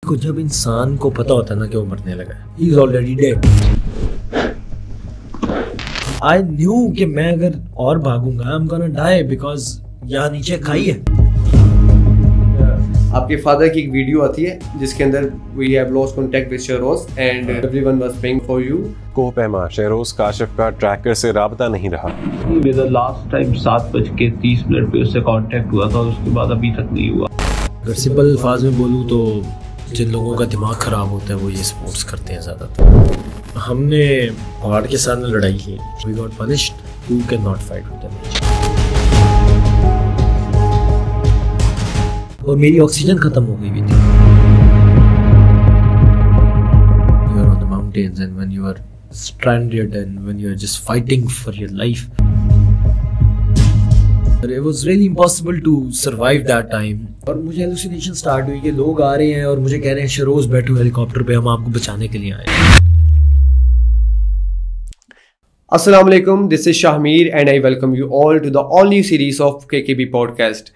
को जब इंसान को पता होता है ना कि वो मरने लगा है, he is already dead. I knew कि मैं अगर और भागूंगा I am gonna die because यहाँ नीचे खाई है। आपके फादर की एक वीडियो आती है जिसके अंदर we have lost contact with Shahroz and everyone was praying for you. कोहपेमा शहरोज काशिफ का ट्रैकर से राबता नहीं रहा। मेरा लास्ट टाइम 7:30 पे उससे कांटेक्ट हुआ था और उसके बाद अभी तक नहीं हुआ। अगर सिंपल अल्फाज में बोलूँ तो जिन लोगों का दिमाग ख़राब होता है वो ये स्पोर्ट्स करते हैं ज़्यादातर। हमने पहाड़ के साथ लड़ाई की, we got punished, you can not fight with them. और मेरी ऑक्सीजन खत्म हो गई थी। You are on the mountains and when you are stranded and when you are just fighting for your life, it was really impossible to survive that time. और मुझे hallucination start हुई कि लोग आ रहे हैं और मुझे कह रहे हैं शरोज बैठो हेलीकॉप्टर पे, हम आपको बचाने के लिए आए हैं। अस्सलाम वालेकुम, this is Shahmir and I welcome you all to the all new series of KKB podcast.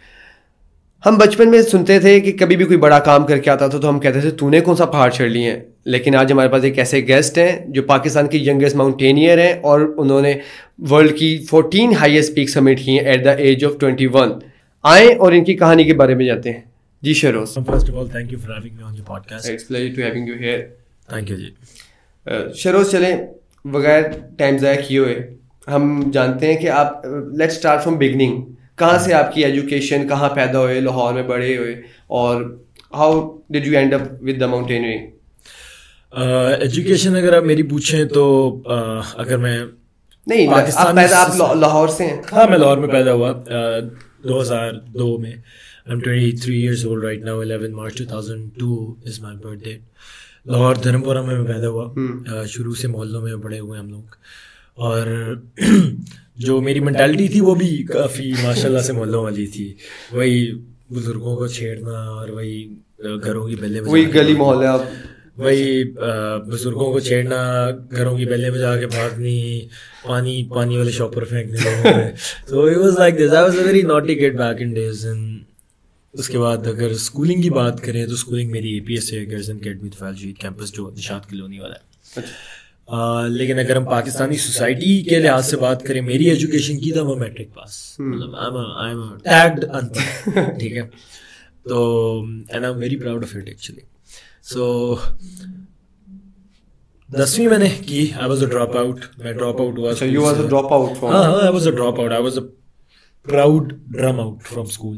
हम बचपन में सुनते थे कि कभी भी कोई बड़ा काम करके आता था तो हम कहते थे तूने कौन सा पहाड़ चढ़ लिए हैं। लेकिन आज हमारे पास एक ऐसे गेस्ट हैं जो पाकिस्तान की यंगेस्ट माउंटेनियर हैं और उन्होंने वर्ल्ड की 14 हाईएस्ट पीक समिट की हैं एट द एज ऑफ 21। आए और इनकी कहानी के बारे में जानते हैं। जी Shahroz, first of all thank you for having me on your podcast. It's pleasure to having you here. Thank you जी। शरोज, चलें बगैर टाइम ज़ाया किए हुए हम जानते हैं कि आप लेट्स स्टार्ट फ्रॉम बिगनिंग। कहाँ से आपकी एजुकेशन, कहाँ पैदा हुए, लाहौर में बड़े हुए, और how did you and up with the mountaineering? Education अगर आप मेरी पूछें तो अगर मैं नहीं, आप लाहौर से हैं? हाँ, मैं लाहौर में पैदा हुआ 2002 में। I am 23 years old right now। 11 March 2002 is my birth date। Lahore Dharampura में मैं पैदा हुआ। शुरू से मोहल्लों में बड़े हुए हम लोग, और जो मेरी मेंटालिटी थी वो भी काफ़ी माशाल्लाह से मोहल्लों वाली थी। वही बुजुर्गों को छेड़ना और वही घरों की बेलें, वही गली मोहल्ला, वही बुजुर्गों को छेड़ना, घरों की बेलें में जाके भागनी, पानी वाले शॉपर फेंकने। तो it was like this. I was a very naughty kid back in days. And उसके बाद अगर स्कूलिंग की बात करें तो स्कूलिंग मेरी APS से गर्ल्स अकेडमी तफालजीत कैंपस जो निशात कॉलोनी वाला है। लेकिन अगर हम पाकिस्तानी सोसाइटी के लिहाज से बात करें, मेरी एजुकेशन की था वो मैट्रिक पास, मतलब आई एम टैग्ड अनपढ़, ठीक है। तो and I am very proud of it actually. So 10वीं मैंने की। I was a drop out. मैं ड्रॉप आउट हुआ। You was a drop out from? हाँ, I was a drop out. I was a proud drum out from school,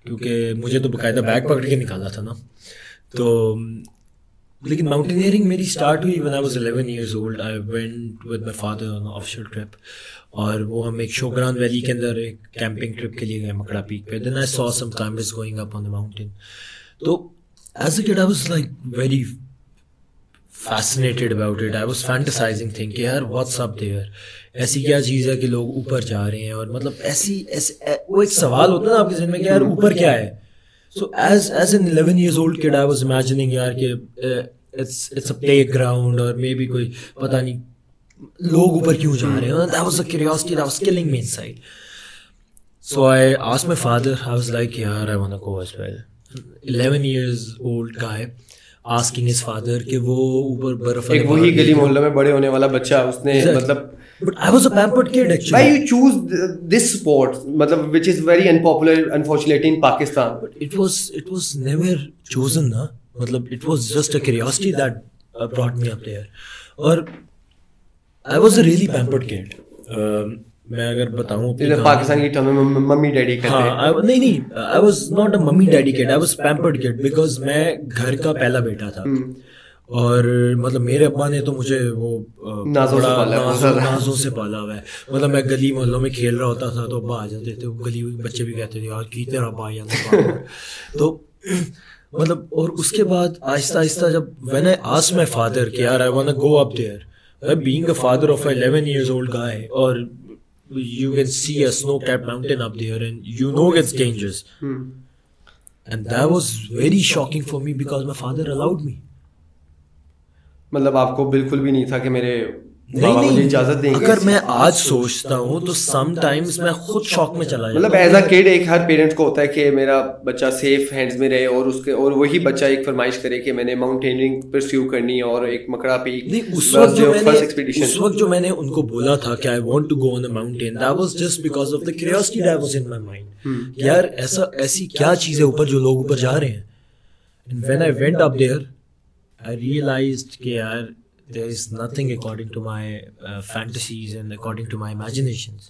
क्योंकि मुझे तो बकायदा बैग पकड़ के निकाला था ना। तो लेकिन माउंटेनियरिंग मेरी स्टार्ट हुई when I was 11 years old। I went with my father on offshore trip, और वो हम एक शोगरान वैली के अंदर एक कैंपिंग ट्रिप के लिए गए मकड़ा पीक पे। Then I saw some climbers going up on the mountain. तो as a kid I was like very fascinated about it। I was fantasizing thinking यार what's up there, ऐसी क्या चीज़ है कि लोग ऊपर जा रहे हैं, और मतलब ऐसी वो एक सवाल होता है ना आपके ज़हन में कि यार ऊपर क्या है। So as an 11 years old kid I was imagining यार कि it's a playground, और maybe कोई पता नहीं लोग ऊपर क्यों जा रहे हैं। That was a curiosity that was killing me inside। So I asked my father, I was like यार I wanna go as well। 11 years old guy asking his father कि वो ऊपर बर्फ, एक वही गली मोहल्ले में बड़े होने वाला बच्चा, उसने मतलब But I was a pampered kid actually। Why you choose this sport, मतलब which is very unpopular unfortunately in Pakistan? But it was never chosen ना, मतलब it was just a curiosity that brought me up there। और I was a really pampered kid। मैं अगर बताऊं पाकिस्तान की term में mummy daddy कहते हैं। हाँ, नहीं, I was not a mummy daddy kid, I was pampered kid because मैं घर का पहला बेटा था। और मतलब मेरे अब्बा ने तो मुझे वो नाजों से पाला हुआ है। मतलब मैं गली मोहल्लों में खेल रहा होता था तो अब्बा आ जाते थे, गली बच्चे भी कहते थे यार की तेरा अब्बा या तो मतलब। और उसके बाद आहिस्ता आहिस्ता जब when I asked my father कि यार I want to go up there, being a father of a 11 years old guy, और you can see a snow-capped mountain up there and you know it's dangerous। And that was very shocking for me because my father allowed me। मतलब आपको बिल्कुल भी नहीं था कि मेरे मुझे इजाजत देंगे। अगर मैं आज सोचता हूँ तो समटाइम्स मैं खुद शॉक में चला जाता हूँ। मतलब एज अ किड एक हर पेरेंट्स को होता है कि मेरा बच्चा सेफ हैंड्स में रहे और वही बच्चा एक फरमाइश करे कि मैंने माउंटेनियरिंग परस्यू करनी है और एक मकड़ा पीक। उस वक्त जो मैंने उनको बोला था कि I want to go on a mountain, that was just because of the curiosity that was in my mind. यार ऐसी क्या चीज है ऊपर जो लोग ऊपर जा रहे हैं। And when I went up there I realised कि यार there is nothing according to my fantasies and according to my imaginations,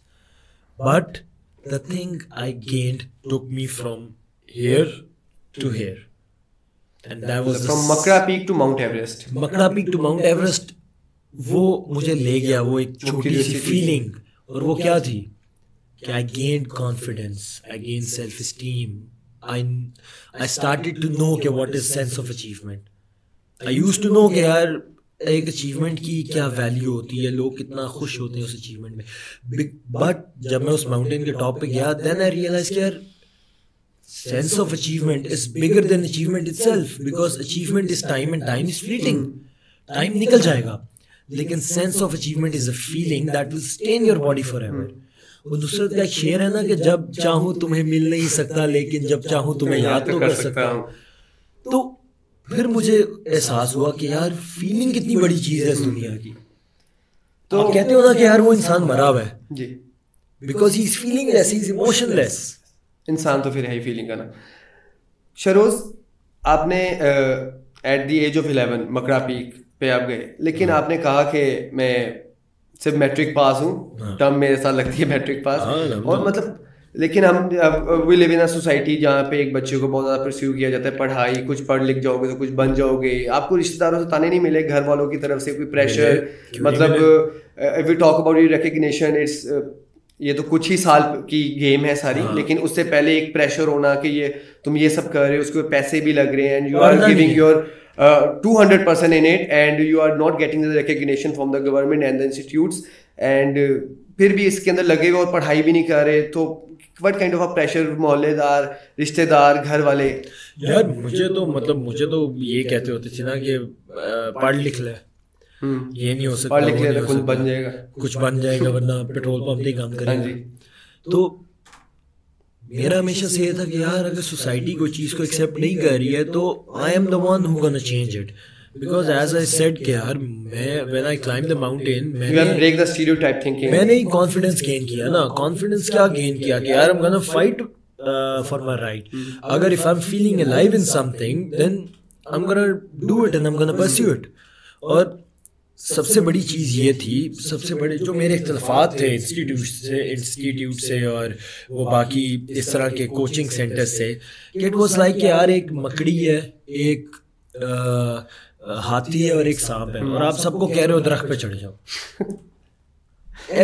but the thing I gained took me from here to here, and that was from Makra Peak to Mount Everest. Makra Peak to Mount Everest वो मुझे ले गया, वो एक छोटी सी feeling. और वो क्या थी कि I gained confidence, I gained self-esteem, I started to know कि what is sense of achievement. I used to know कि यार एक अचीवमेंट की क्या वैल्यू होती है, लोग कितना खुश होते हैं उस अचीवमेंट में। बट जब मैं उस माउंटेन के टॉप पे गया, देन आई रियलाइज कि यार sense of achievement is bigger than achievement itself, because achievement is time and time is fleeting, time निकल जाएगा, लेकिन sense of achievement is a feeling that will stay in your body forever. वो दूसरे का एक शेर है ना कि जब चाहूं तुम्हें मिल नहीं सकता, लेकिन जब चाहूं तुम्हें याद तो कर सकता हूं। तो फिर मुझे एहसास हुआ कि यार फीलिंग कितनी बड़ी चीज है इस दुनिया की। तो आप कहते हो ना कि यार वो इंसान मरा हुआ है जी, because he is feelingless, he is emotionless. इंसान तो फिर है ही फीलिंग का ना। शरोज, आपने एट द एज ऑफ 11 मकरा पीक पे आप गए, लेकिन आपने कहा कि मैं सिर्फ मैट्रिक पास हूँ। टर्म मेरे साथ लगती है मैट्रिक पास। और मतलब लेकिन हम we live in a society जहाँ पे एक बच्चे को बहुत ज़्यादा परस्यू किया जाता है, पढ़ाई, कुछ पढ़ लिख जाओगे तो कुछ बन जाओगे, आपको रिश्तेदारों से ताने नहीं मिले, घर वालों की तरफ से कोई प्रेशर, मतलब if we talk about your recognition, it's ये तो कुछ ही साल की गेम है सारी, लेकिन उससे पहले एक प्रेशर होना कि ये तुम ये सब कर रहे हो, उसके पैसे भी लग रहे हैं, and you are giving your 200% in it and you are not getting the recognition from the government and the institutes, and फिर भी इसके अंदर लगेगा और पढ़ाई भी नहीं कर रहे, तो what kind of a pressure मोहल्लेदार, रिश्तेदार, घर वाले? यार मुझे तो ये कहते होते थे ना कि पढ़ लिख ले, ये नहीं हो सकता, पढ़ लिख ले कुछ बन जाएगा वरना पेट्रोल पंप नहीं काम करेगा। तो मेरा हमेशा से ये था कि यार अगर सोसाइटी कोई चीज़ को एक्सेप्ट नहीं कर रही है तो I am the one who gonna change it, because as I said कि यार मैं when I climb the mountain मैंने कॉन्फिडेंस गेन किया ना। कॉन्फिडेंस क्या गेन किया कि यार I am gonna fight for my right. अगर if I am feeling alive in something then I am gonna do it and I am gonna pursue it. और सबसे बड़ी चीज़ ये थी, सबसे बड़े जो मेरे इख्तलाफात थे इंस्टीट्यूट से और वो बाकी इस तरह के कोचिंग सेंटर से, इट वाज लाइक कि यार एक मकड़ी है, एक हाथी है और एक सांप है, और आप सबको कह रहे हो दरख्त पे चढ़ जाओ।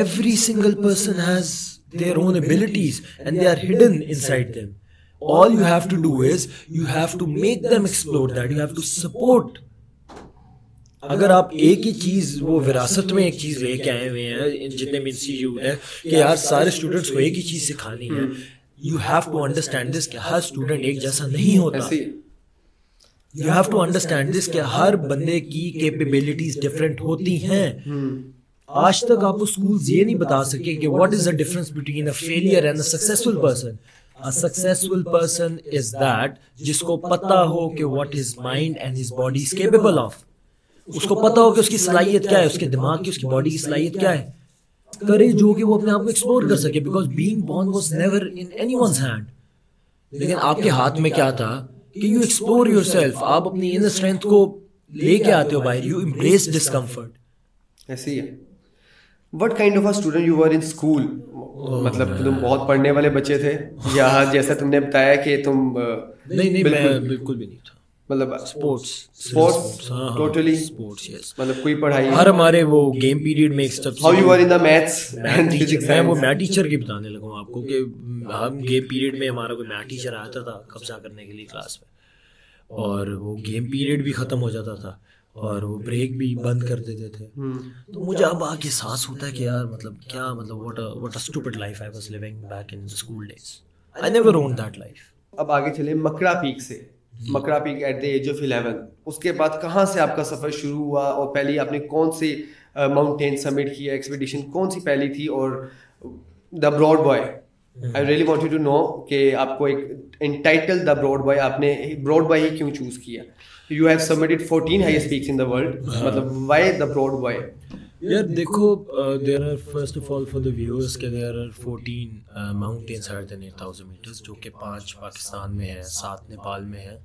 Every single person has their own abilities and they are hidden inside them. All you have to do is you have to make them explore that, you have to support. अगर आप एक ही चीज़, वो विरासत में एक चीज़ लेके आए हुए हैं जितने भी इंस्टीट्यूट है कि यार सारे स्टूडेंट्स को एक ही चीज़ सिखानी है, you have to understand this कि हर स्टूडेंट एक जैसा नहीं होता। You have to understand this कि हर बंदे की कैपेबिलिटीज डिफरेंट होती हैं। आज तक आपको स्कूल्स ये नहीं बता सके कि what is the difference between a failure and a successful person. A successful person is that जिसको पता हो कि what his mind and his body is capable of. उसको पता हो कि उसकी सलाहियत क्या है, उसके दिमाग की, उसकी बॉडी की सलाहियत क्या है, करे जो कि वो अपने आप को एक्सप्लोर कर सके, because being born was never in anyone's hand. लेकिन आपके हाथ में क्या था कि यू एक्सप्लोर योरसेल्फ, आप अपनी इनर स्ट्रेंथ को लेके आते हो बाहर, यू एम्ब्रेस डिस्कम्फर्ट। ऐसे ही है। What kind of a student you were in school? मतलब तुम बहुत पढ़ने वाले बच्चे थे या जैसा तुमने बताया कि तुम नहीं मैं बिल्कुल भी नहीं था। मतलब स्पोर्ट्स टोटली स्पोर्ट्स, यस। मतलब कोई पढ़ाई, हर हमारे वो गेम पीरियड में एक step. How you were in the maths and physics? मैं टीचर की बताने लगा हूँ आपको कि हम गेम पीरियड में हमारा कोई मैथ टीचर आता था कब्जा करने के लिए क्लास में, और वो गेम पीरियड भी ख़त्म हो जाता था और वो ब्रेक भी बंद कर देते थे। तो मुझे अब आके एहसास होता है कि यार मतलब क्या, मतलब what a stupid life I was living back in the school days. I never owned that life. अब आगे चले मकरा पीक से। Makra peak at the age of 11, उसके बाद कहाँ से आपका सफ़र शुरू हुआ और पहले आपने कौन सी माउंटेन समिट किया, एक्सपीडिशन कौन सी पहली थी, और the broad Boy, I really want you to know कि आपको एक टाइटल द ब्रॉड बॉय, आपने ब्रॉड बॉय ही क्यों चूज़ किया? You have submitted 14 highest peaks in the world, मतलब व्हाई द ब्रॉड बॉय? यार देखो, there are first of all for the viewers के there are 14 mountains higher than 8000 metres, जो कि 5 पाकिस्तान में है, 7 नेपाल में है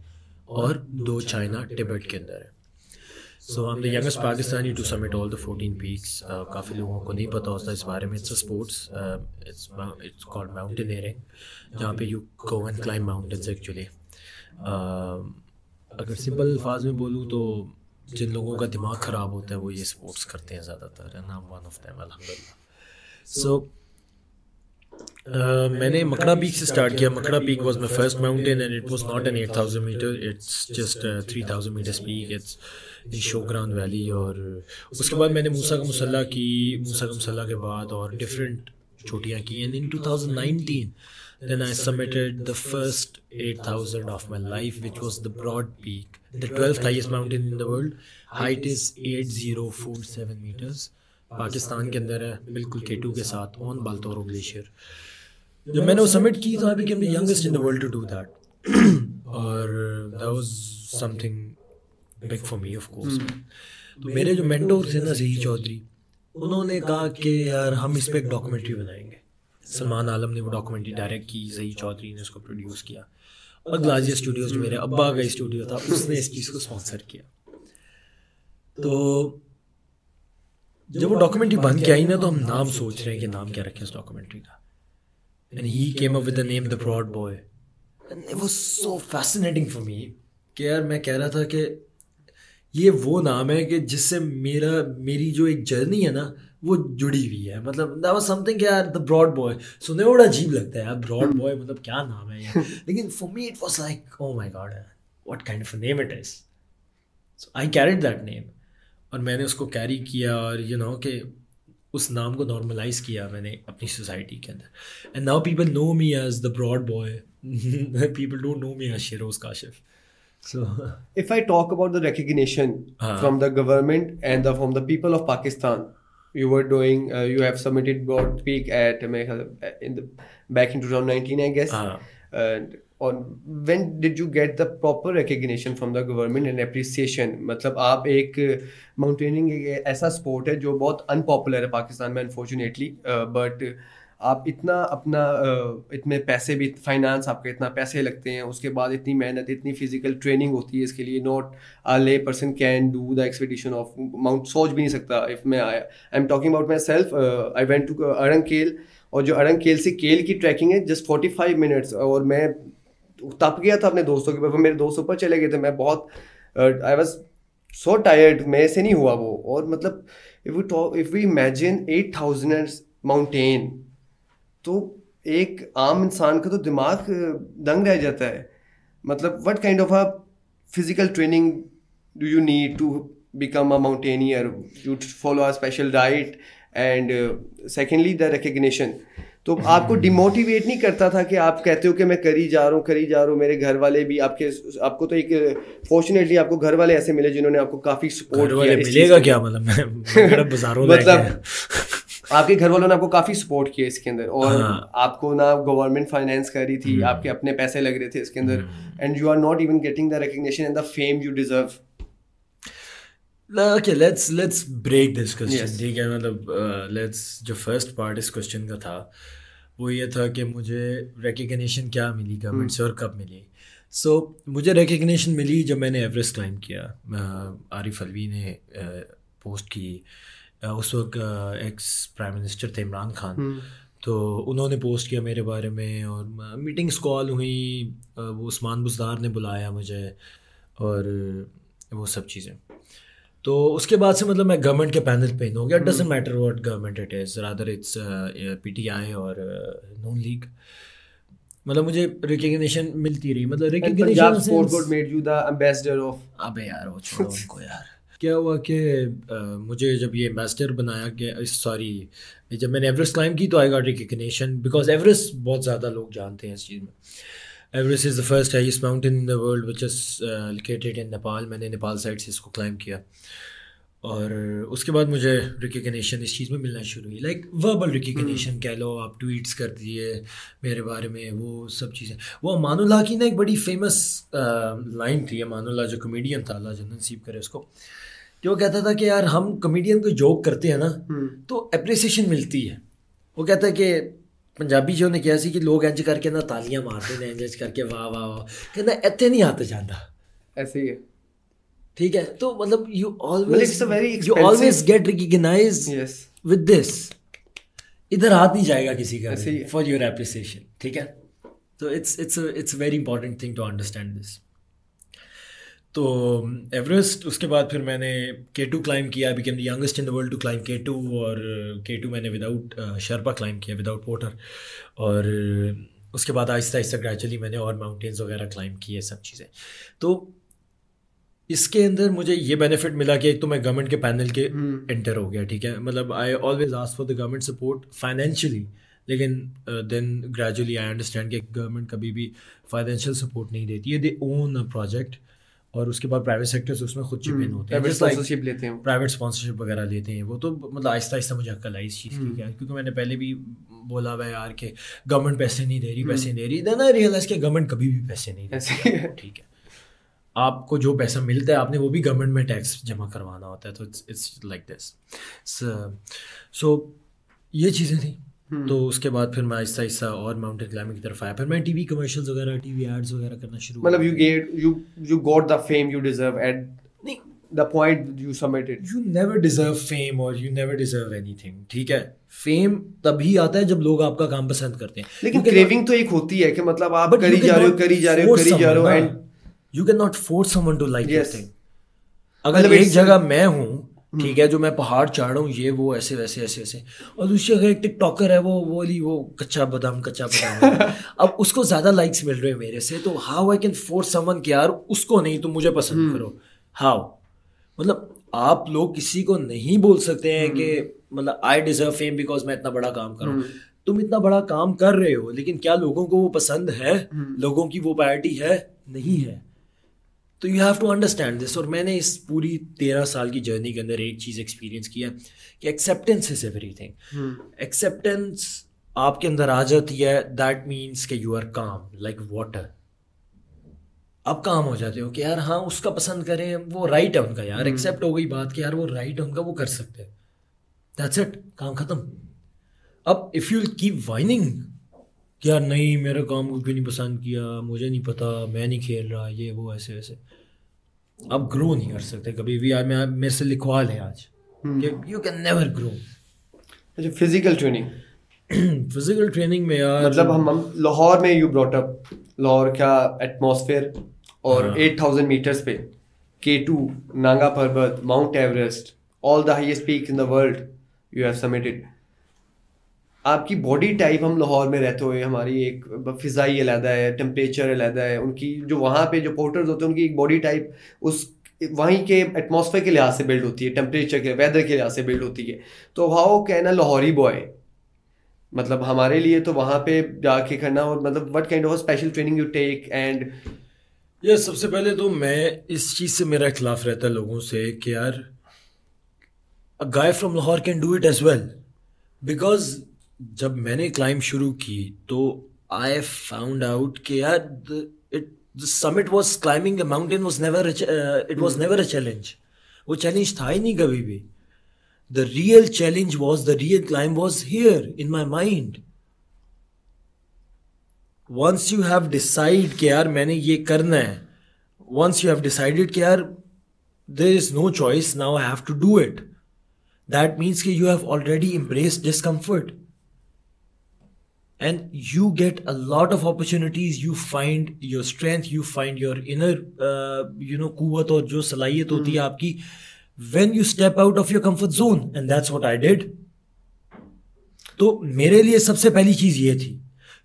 और 2 चाइना टिबेट के अंदर है. So I am the youngest Pakistani to submit all the 14 peaks. काफ़ी लोगों को नहीं पता होता इस बारे में. It's a sports, it's called mountaineering, जहाँ पे you go and climb mountains actually. अगर सिंपल अल्फाज में बोलूँ तो जिन लोगों का दिमाग ख़राब होता है वो ये स्पोर्ट्स करते हैं ज़्यादातर, and I am one of them अल्हम्दुलिल्लाह. सो मैंने मकड़ा पीक से स्टार्ट किया. Makra peak was my first mountain and it was not an 8000 meter, it's just 3000 meters peak. It's in Shogran valley. और उसके बाद मैंने मूसा का मुसल्ला की. मूसा का मुसल्ला के बाद और डिफरेंट चोटियाँ की. And in 2019 then I submitted the first 8000 of my life, which was the Broad Peak, the 12th highest mountain in the world. Height is 8047 meters. Pakistan के अंदर है, बिल्कुल K2 के साथ, ऑन बाल्तोरो ग्लेशियर. जब मैंने वो सबमिट की तो I became the youngest in the world to do that. और that was something big for me, of course. तो मेरे जो मेंटोर थे ना, ज़ही चौधरी, उन्होंने कहा कि यार हम इस पर एक डॉक्यूमेंट्री बनाएंगे. सलमान आलम ने वो डॉक्यूमेंट्री डायरेक्ट की, ज़ही चौधरी ने उसको प्रोड्यूस किया, और ग्लाजिया स्टूडियोज़ जो मेरे अब्बा का स्टूडियो था उसने इस चीज़ को स्पॉन्सर किया. तो जब वो डॉक्यूमेंट्री बन के आई ना, तो हम नाम सोच रहे हैं कि नाम क्या रखें उस डॉक्यूमेंट्री का. And he came up with the name the broad boy, and it was so fascinating for me कि यार मैं कह रहा था कि ये वो नाम है कि जिससे मेरी जो एक जर्नी है ना वो जुड़ी हुई है. मतलब दैट वाज समथिंग यार, द ब्रॉड बॉय सुनने में बड़ा अजीब लगता है यार, ब्रॉड बॉय मतलब क्या नाम है यार. लेकिन for me it was like oh my God, what kind of a name it is. So I carried that name, और मैंने उसको कैरी किया, और यू नो कि उस नाम को नॉर्मलाइज किया मैंने अपनी सोसाइटी के अंदर. And now people know me as the broad Boy, people don't know me as Sheroz Kashif. So if I talk about the recognition from the government and from the people of Pakistan, you were doing, you have submitted Broad Peak at back in 2019, I guess. And on when did you get the proper recognition from the government and appreciation? मतलब आप एक mountaineering एक ऐसा sport है जो बहुत unpopular है पाकिस्तान में अनफॉर्चुनेटली, बट आप इतना अपना इतने पैसे भी, फाइनेंस आपके इतना पैसे लगते हैं, उसके बाद इतनी मेहनत, इतनी फिजिकल ट्रेनिंग होती है इसके लिए. Not a lay person can do the expedition of mount, सोच भी नहीं सकता. इफ मैं I am talking about myself, I went to Arangkel, और जो अरंगकेल से केल की ट्रैकिंग है जस्ट 45 मिनट्स, और मैं तप गया था अपने दोस्तों के पास. मेरे दोस्त ऊपर चले गए थे, मैं बहुत आई वॉज सो टायर्ड, मेरे से नहीं हुआ वो. और मतलब इफ वी इमेजिन 8000 माउंटेन, तो एक आम इंसान का तो दिमाग दंग रह जाता है. मतलब what kind of a physical training do you need to become a mountaineer? You follow a special diet, and secondly the recognition. तो आपको डिमोटिवेट नहीं करता था कि आप कहते हो कि मैं करी जा रहा हूँ, मेरे घर वाले भी आपको तो एक फॉर्चुनेटली आपको घर वाले ऐसे मिले जिन्होंने आपको काफ़ी सपोर्ट किया. मिलेगा क्या मतलब बाजारों मतलब आपके घर वालों ने आपको काफ़ी सपोर्ट किया इसके अंदर, और आपको ना गवर्नमेंट फाइनेंस कर रही थी, आपके अपने पैसे लग रहे थे इसके अंदर, and you are not even getting the recognition and the fame you deserve. Okay, let's break this question. ठीक है, मतलब let's जो फर्स्ट पार्ट इस क्वेश्चन का था वो ये था कि मुझे रिकग्निशन क्या मिली गवर्नमेंट से और कब मिली. सो मुझे रिकग्निशन मिली जब मैंने एवरेस्ट क्लाइंब किया. आरिफ अलवी ने पोस्ट की, उस वक्त एक्स प्राइम मिनिस्टर थे इमरान खान, तो उन्होंने पोस्ट किया मेरे बारे में, और मीटिंग्स कॉल हुई, वो उस्मान बुज़दार ने बुलाया मुझे, और वो सब चीज़ें. तो उसके बाद से मतलब मैं गवर्नमेंट के पैनल पे हो गया. Doesn't matter what government it is, rather it's PTI और नून लीग. मतलब मुझे रिकग्निशन मिलती रही. मतलब recognition sport board made you the ambassador of. अबे यार वो छोड़ो उनको यार. क्या हुआ कि मुझे जब ये एम्बेसडर बनाया गया, सॉरी जब मैंने एवरेस्ट क्लाइंब की तो I got recognition, because Everest बहुत ज़्यादा लोग जानते हैं इस चीज़ में. Everest is the first highest mountain in the world which is located in Nepal. मैंने नेपाल साइड से इसको क्लाइंब किया और उसके बाद मुझे रिकग्निशन इस चीज़ में मिलना शुरू हुई, लाइक वर्बल रिकग्निशन कह लो, आप ट्वीट्स कर दिए मेरे बारे में, वो सब चीज़ें। वो अमानुल्लाह की ना एक बड़ी फेमस लाइन थी, अमानुल्लाह जो कॉमेडियन था, अल्लाह जन्नत नसीब करे उसको, कि वो कहता था कि यार हम कॉमेडियन को जोक करते हैं ना तो अप्रिसिएशन मिलती है। वो कहता है कि पंजाबी जो ने किया सी कि लोग इंज करके ना तालियां मारते हैं, इंज करके वाह वाह वाह, कहना इतने नहीं आते जाता, ऐसे ही है, ठीक है। तो मतलब you always get recognized with this, इधर हाथ नहीं जाएगा किसी का फॉर योर एप्रिसिएशन, ठीक है। तो it's very important thing to understand this. तो एवरेस्ट, उसके बाद फिर मैंने K2 क्लाइंब किया, became the youngest in the world to climb K2, और K2 मैंने विदाउट शर्पा क्लाइंब किया, विदाउट पोर्टर। और उसके बाद आहिस्ता आहिस्ता ग्रेजुअली मैंने और माउंटेन्स वगैरह क्लाइंब किए, सब चीज़ें। तो इसके अंदर मुझे ये बेनिफिट मिला कि एक तो मैं गवर्नमेंट के पैनल के एंटर हो गया, ठीक है। मतलब I always ask for the government support financially, लेकिन देन ग्रेजुअली आई अंडरस्टैंड कि गवर्नमेंट कभी भी फाइनेंशियल सपोर्ट नहीं देती है, दे ओन अ प्रोजेक्ट। और उसके बाद प्राइवेट सेक्टर्स उसमें खुद चिप इन होते हैं, प्राइवेट स्पॉन्सरशिप लेते हैं, प्राइवेट स्पॉन्सरशिप वगैरह लेते हैं। वो तो मतलब आहिस्ता आहिस्ता मुझे अक्ल आई इस चीज़ की, क्या, क्योंकि मैंने पहले भी बोला हुआ यार कि गवर्नमेंट पैसे नहीं दे रही, पैसे नहीं दे रही। देन आई रियलाइज कि गवर्नमेंट कभी भी पैसे नहीं देती, ठीक है। आपको जो पैसा मिलता है आपने वो भी गवर्नमेंट में टैक्स जमा करवाना होता है, तो इट्स लाइक दिस। सो ये चीज़ें थी। तो उसके बाद फिर मैं आहिस्ता आहिस्ता और माउंटेन क्लाइंबिंग की तरफ आया। फिर मैं टीवी कमर्शियल्स वगैरह, टीवी एड्स वगैरह करना शुरू, मतलब you got the fame you deserve at the point you submitted. You never deserve fame or you never deserve anything, ठीक है। फेम तभी आता है जब लोग आपका काम पसंद करते हैं, लेकिन क्रेविंग तो एक होती है कि मतलब आप करी जा रहे हो and you cannot force someone to like your thing. अगर एक जगह मैं हूँ, ठीक है, जो मैं पहाड़ चढ़ रहा हूँ, ये वो ऐसे वैसे ऐसे ऐसे, और दूसरी अगर एक टिकटॉकर है वो कच्चा बादाम अब उसको ज्यादा लाइक्स मिल रहे हैं मेरे से, तो how I can force someone कि यार उसको नहीं तुम मुझे पसंद करो, हाउ? मतलब आप लोग किसी को नहीं बोल सकते हैं कि मतलब आई डिजर्व फेम बिकॉज मैं इतना बड़ा काम कर रहा हूँ। तुम इतना बड़ा काम कर रहे हो, लेकिन क्या लोगों को वो पसंद है? लोगों की वो प्रायोरिटी है? नहीं है। तो you have to understand this. और मैंने इस पूरी 13 साल की जर्नी के अंदर एक चीज़ एक्सपीरियंस किया कि एक्सेप्टेंस इज एवरीथिंग। एक्सेप्टेंस आपके अंदर आ जाती है, दैट मीन्स कि यू आर काम लाइक वाटर। आप काम हो जाते हो कि यार हाँ उसका पसंद करें, वो राइट है उनका, यार एक्सेप्ट हो गई बात कि यार वो राइट है उनका, वो कर सकते हैं, दैट्स इट, काम खत्म। अब इफ़ यू कीप वाइनिंग कि यार नहीं मेरे काम को क्यों नहीं पसंद किया, मुझे नहीं पता, मैं नहीं खेल रहा, ये वो ऐसे वैसे, आप ग्रो नहीं कर सकते कभी भी। यार मेरे से लिखवा लें आज कि यू कैन नेवर ग्रो। अच्छा, फिजिकल ट्रेनिंग फिजिकल ट्रेनिंग में यार मतलब हम लाहौर में यू ब्रॉट अप, लाहौर का एटमॉस्फेयर और 8000 मीटर्स पे K2, नांगा पर्वत, mount Everest, all the highest peak in the world you have submitted. आपकी बॉडी टाइप, हम लाहौर में रहते हुए हमारी एक फिजाई अलहदा है, टेम्परेचर अलहदा है, उनकी जो वहाँ पे जो पोर्टर्स होते हैं उनकी एक बॉडी टाइप उस वहीं के एटमॉस्फेयर के लिहाज से बिल्ड होती है, टेम्परेचर के, वेदर के लिहाज से बिल्ड होती है। तो how can a Lahori boy, मतलब हमारे लिए तो वहाँ पे जाके करना, और मतलब what kind of special training you take and ये सबसे पहले तो मैं इस चीज़ से मेरा खिलाफ रहता है लोगों से कि यार a guy from Lahore can do it as well. Because जब मैंने क्लाइंब शुरू की तो आई फाउंड आउट कि यार the summit was climbing a mountain was never it was never a challenge. वो चैलेंज था ही नहीं कभी भी। The real challenge was, the real climb was here in my mind. Once you have decide कि यार मैंने ये करना है, वंस यू हैव डिसाइडेड कि यार there is no choice, now I have to do it, that means कि you have already embraced discomfort and you get a lot of opportunities, you find your strength, you find your inner quwwat और जो सलाहियत होती है आपकी when you step out of your comfort zone, and that's what I did. तो मेरे लिए सबसे पहली चीज़ ये थी।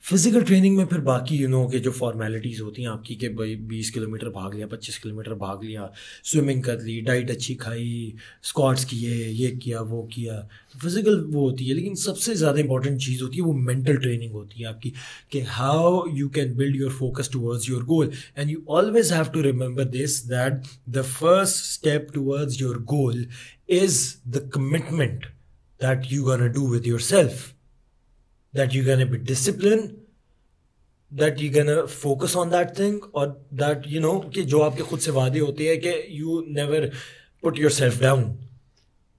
फिजिकल ट्रेनिंग में फिर बाकी के जो फॉर्मेलिटीज़ होती हैं आपकी कि भाई 20 किलोमीटर भाग लिया, 25 किलोमीटर भाग लिया, स्विमिंग कर ली, डाइट अच्छी खाई, स्क्वाट्स किए, ये किया वो किया, फिजिकल वो होती है। लेकिन सबसे ज़्यादा इंपॉर्टेंट चीज़ होती है वो मेंटल ट्रेनिंग होती है आपकी, कि how you can build your focus towards your goal. And you always have to remember this, that the first step towards your goal is the commitment that you gonna do with yourself, that you're gonna be disciplined, that you're gonna focus on that thing, or that कि जो आपके खुद से वादे होते हैं कि you never put yourself down,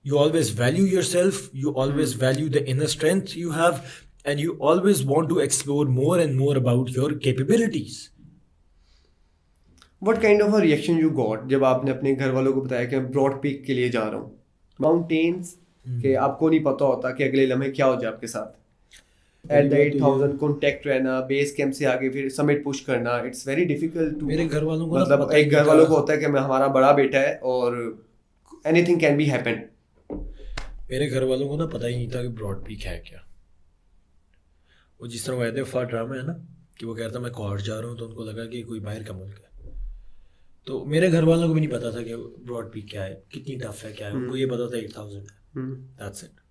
you always value yourself, you always value the inner strength you have, and you always want to explore more and more about your capabilities. What kind of a reaction you got जब आपने अपने घर वालों को बताया कि मैं broad peak के लिए जा रहा हूँ, माउंटेन्स के आपको नहीं पता होता कि अगले लम्हे क्या हो जाए आपके साथ, एट द 8000 कॉन्टैक्ट रहना, बेस कैंप से आगे फिर समिट पुश करना, इट्स वेरी डिफिकल्ट टू, मेरे घर वालों को मतलब एक घर वालों को होता है कि मैं हमारा बड़ा बेटा है और एनीथिंग कैन बी हैपन। मेरे घर वालों को पता ही नहीं था कि ब्रॉड पीक है क्या। वो जिस तरह वैदे फा ड्रामा है ना कि वो कहता मैं कोहर जा रहा हूँ, तो उनको लगा कि कोई बाहर का मुल्क है। तो मेरे घर वालों को भी नहीं पता था कि ब्रॉड पीक क्या है, कितनी टफ है, क्या है। उनको ये पता था 8000 है, दैट्स इट।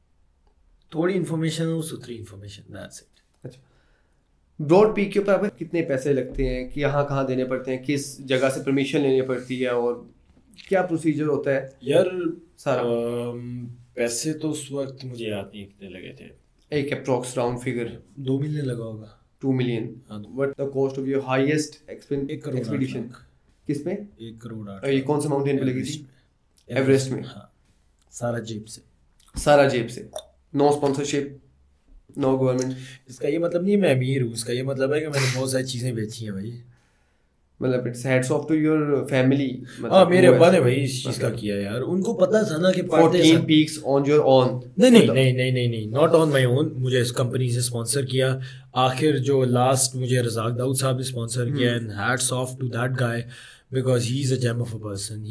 थोड़ी इन्फॉर्मेशन हो, सुथरी इन्फॉर्मेशन, दैट्स इट। अच्छा, ब्रॉड पीक के ऊपर आपको कितने पैसे लगते हैं, कि यहाँ कहाँ देने पड़ते हैं, किस जगह से परमिशन लेनी पड़ती है, और क्या प्रोसीजर होता है यार सारा? पैसे तो उस वक्त मुझे याद नहीं कितने लगे थे, एक अप्रॉक्स राउंड फिगर 2 मिलियन लगा होगा। 2 million. What the cost of your highest expedition? किस में? 1 करोड़। ये कौन से माउंटेन पे लगी थी? एवरेस्ट में। हाँ, सारा जेब से, सारा जेब से, नो स्पॉन्सरशिप, नो गवर्नमेंट। इसका ये मतलब नहीं मैं अमीर हूँ, इसका ये मतलब है कि मैंने बहुत सारी चीज़ें बेची हैं भाई। मतलब it's hats off to your family. हाँ, मेरे अब्बा ने भाई इस चीज़ का किया यार, उनको पता था ना कि 14 पीक्स ऑन योर ओन। नहीं, नॉट ऑन माई ओन। मुझे इस कंपनी से स्पॉन्सर किया, आखिर जो लास्ट मुझे रज़ाक दाऊद साहब ने स्पॉन्सर किया, and hats off to that guy because he is a gem of a person.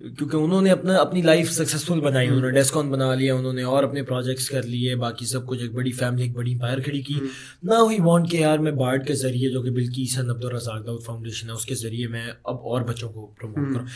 क्योंकि उन्होंने अपनी लाइफ सक्सेसफुल बनाई, उन्होंने डेस्कॉन बना लिया उन्होंने, और अपने प्रोजेक्ट्स कर लिए, बाकी सब कुछ, एक बड़ी फैमिली, एक बड़ी एम्पायर खड़ी की। ना ही वांट के यार मैं बार्ड के ज़रिए, जो कि बिल्किसन अब्दुल रज़ाक दाऊद फाउंडेशन है, उसके ज़रिए मैं अब और बच्चों को प्रमोट करूँ।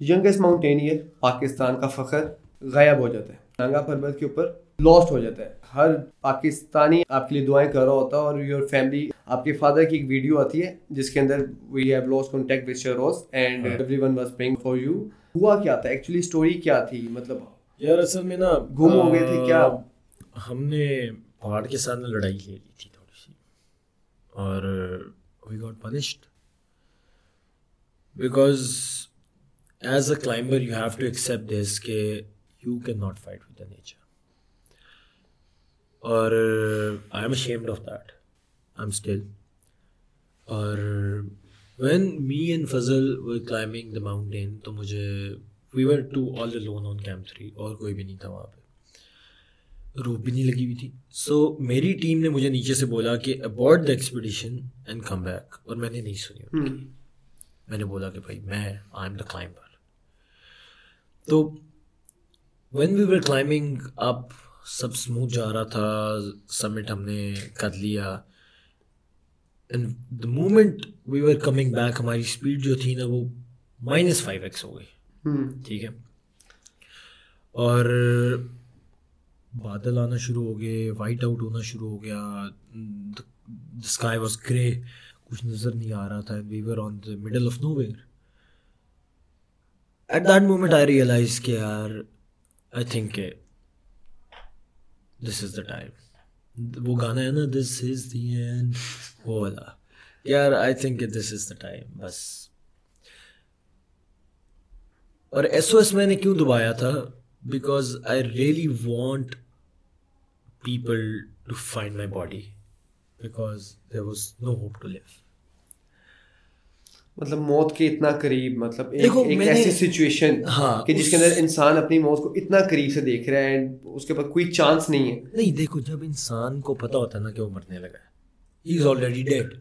यंगेस्ट माउंटेनियर पाकिस्तान का फ़ख्र गायब हो जाता है, नांगा पर्वत के ऊपर लॉस्ट हो जाता है। हर पाकिस्तानी आपके लिए दुआएं कर रहा होता है, और योर फैमिली, आपके फादर की एक वीडियो आती है जिसके अंदर we have lost contact with Sheroz and everyone was praying for you. हुआ क्या था एक्चुअली, स्टोरी क्या थी? मतलब यार असल में ना गुम हो गए थे क्या? हमने पहाड़ के साथ लड़ाई ले ली थी थोड़ी सी, और we got punished because as a climber you have to accept this के you can not fight with the nature, और I am ashamed of that. I'm still. और when me and Fazal were climbing the mountain, तो मुझे we were all alone on Camp 3, और कोई भी नहीं था वहाँ पे, रोप भी नहीं लगी हुई थी। So मेरी टीम ने मुझे नीचे से बोला कि abort the expedition and come back, और मैंने नहीं सुनी उनकी। मैंने बोला कि भाई I'm the climber। तो when we were climbing up, सब स्मूथ जा रहा था, समिट हमने कर लिया, and the moment we were coming back, हमारी स्पीड जो थी ना वो -5x हो गई। ठीक है, और बादल आना शुरू हो गए, वाइट आउट होना शुरू हो गया, द स्काई वाज ग्रे, कुछ नज़र नहीं आ रहा था, we were on the middle of nowhere. At that moment I realize कि यार I think this is the time. वो गाना है ना, दिस इज द एंड, वो वाला यार, I think this is the time बस। और SOS मैंने क्यों दबाया था? Because I really want people to find my body, because there was no hope to live. मतलब मौत के इतना करीब, मतलब एक ऐसी सिचुएशन, हाँ, कि जिसके अंदर इंसान अपनी मौत को इतना करीब से देख रहा है एंड उसके पास कोई चांस नहीं है। नहीं देखो, जब इंसान को पता होता है ना कि वो मरने लगा है, ही इज ऑलरेडी डेड।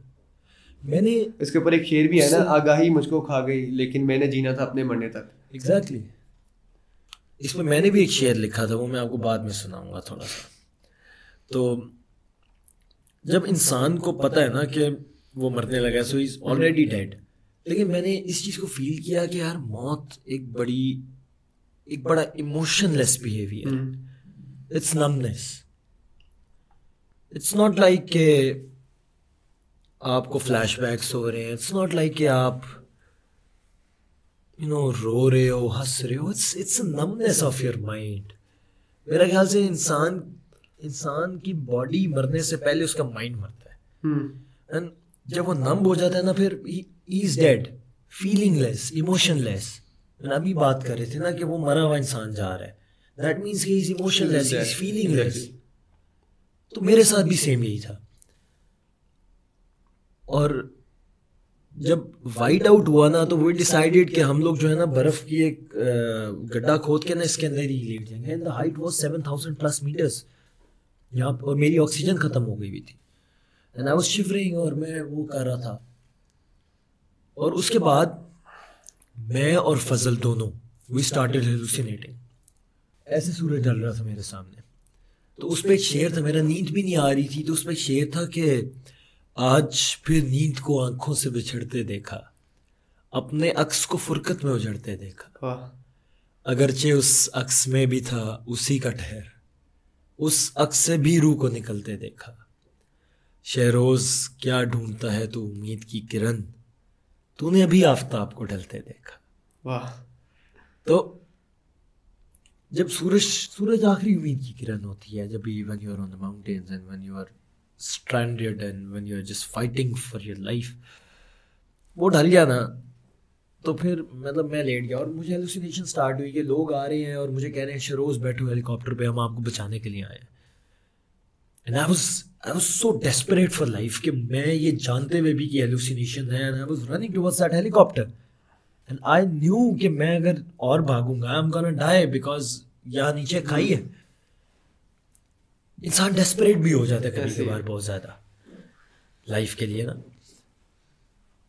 मैंने इसके ऊपर एक शेर भी है ना, आगाही मुझको खा गई लेकिन मैंने जीना था अपने मरने तक। एग्जैक्टली, इसमें मैंने भी एक शेर लिखा था, वो मैं आपको बाद में सुनाऊंगा थोड़ा सा। तो जब इंसान को पता है ना कि वो मरने लगा, सो इज ऑलरेडी डेड, लेकिन मैंने इस चीज़ को फील किया कि यार मौत एक बड़ा emotionless behaviour, it's numbness, it's not like के आपको फ्लैशबैक्स हो रहे हैं, इट्स नॉट लाइक कि आप रो रहे हो, हंस रहे हो, it's a numbness of your mind. मेरा ख्याल से इंसान की बॉडी मरने से पहले उसका माइंड मरता है, एंड जब वो नम हो जाता है ना, फिर ही इज डेड, फीलिंगलेस, इमोशनलेस। अभी बात कर रहे थे ना कि वो मरा हुआ इंसान जा रहा है, that means he is emotionless, he is feelingless. तो मेरे साथ भी सेम यही था। और जब वाइट आउट हुआ ना, तो वो डिसाइडेड कि हम लोग जो है ना बर्फ की एक गड्ढा खोद के ना इसके अंदर ही लेट जाएंगे, and the height was 7,000+ meters यहाँ, और मेरी ऑक्सीजन खत्म हो गई हुई थी, एंड आई वाज शिवरिंग, और मैं वो कर रहा था। और उसके बाद मैं और फजल दोनों वी स्टार्टेड हेलुसिनेटिंग। ऐसे सूरज ढल रहा था मेरे सामने, तो उस पर एक शेर था, मेरा नींद भी नहीं आ रही थी, तो उस पर एक शेर था कि आज फिर नींद को आंखों से बिछड़ते देखा, अपने अक्स को फुरकत में उजड़ते देखा, अगरचे उस अक्स में भी था उसी का ठहर, उस अक्स से भी रूह को निकलते देखा, शहरोज क्या ढूंढता है तू उम्मीद की किरण, तूने अभी आफताब को ढलते देखा। वाह। तो जब सूरज आखिरी उम्मीद की किरण होती है, जब भी when you are on the mountains and when you are stranded and when you are just fighting for your life, वो ढल गया ना, तो फिर मतलब मैं लेट गया और मुझे हेलुसिनेशन स्टार्ट हुई कि लोग आ रहे हैं और मुझे कह रहे हैं शरोज बैठो हेलीकॉप्टर पे, हम आपको बचाने के लिए आए हैं। And I was so desperate for life कि मैं ये जानते हुए भी कि हेलुसिनेशन है, and I was running towards that helicopter, and I knew कि मैं अगर और भागूंगा I am gonna die, because यहाँ नीचे खाई है। इंसान डेस्परेट भी हो जाता है कभी कभार बहुत ज़्यादा लाइफ के लिए ना।